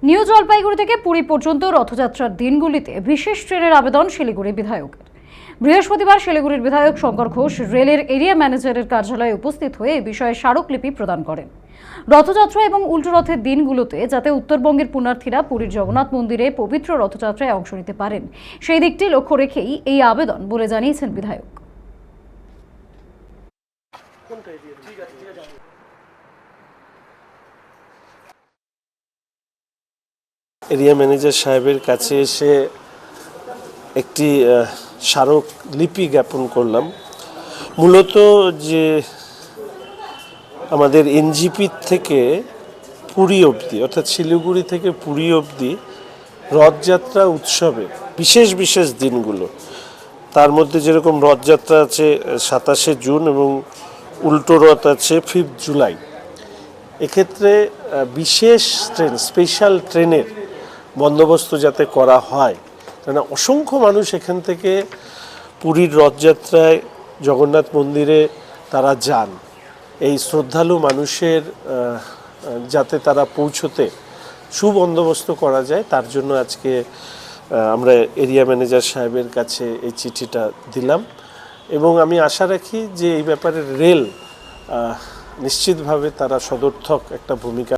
New Jalpaiguri থেকে পুরী পর্যন্ত রথযাত্রার দিনগুলিতে বিশেষ ট্রেনের আবেদন শিলিগুড়ি বিধায়কের। বৃহস্পতিবার শিলিগুড়ির বিধায়ক শঙ্কর ঘোষ রেলের এরিয়া ম্যানেজারের কার্যালয়ে উপস্থিত হয়ে এই বিষয়ে স্মারকলিপি প্রদান করেন। রথযাত্রা এবং উল্টো রথের দিনগুলোতে যাতে উত্তরবঙ্গের পুণ্যার্থীরা পুরীর জগন্নাথ মন্দিরে পবিত্র রথযাত্রায় অংশ নিতে পারেন, সেই দিকটি লক্ষ্য রেখেই এই আবেদন বলে জানিয়েছেন বিধায়ক। এরিয়া ম্যানেজার সাহেবের কাছে এসে একটি স্মারকলিপি জ্ঞাপন করলাম। মূলত যে আমাদের এনজিপি থেকে পুরী অবধি, অর্থাৎ শিলিগুড়ি থেকে পুরী অবধি রথযাত্রা উৎসবে বিশেষ বিশেষ দিনগুলো, তার মধ্যে যেরকম রথযাত্রা আছে 27শে জুন এবং উল্টো রথ আছে 5 জুলাই, এক্ষেত্রে বিশেষ ট্রেন, স্পেশাল ট্রেনের বন্দোবস্ত যাতে করা হয়, কেন অসংখ্য মানুষ এখান থেকে পুরীর রথযাত্রায় জগন্নাথ মন্দিরে তারা যান। এই শ্রদ্ধালু মানুষের যাতে তারা পৌঁছতে সুবন্দোবস্ত করা যায়, তার জন্য আজকে আমরা এরিয়া ম্যানেজার সাহেবের কাছে এই চিঠিটা দিলাম এবং আমি আশা রাখি যে এই ব্যাপারে রেল নিশ্চিতভাবে তারা সদর্থক একটা ভূমিকা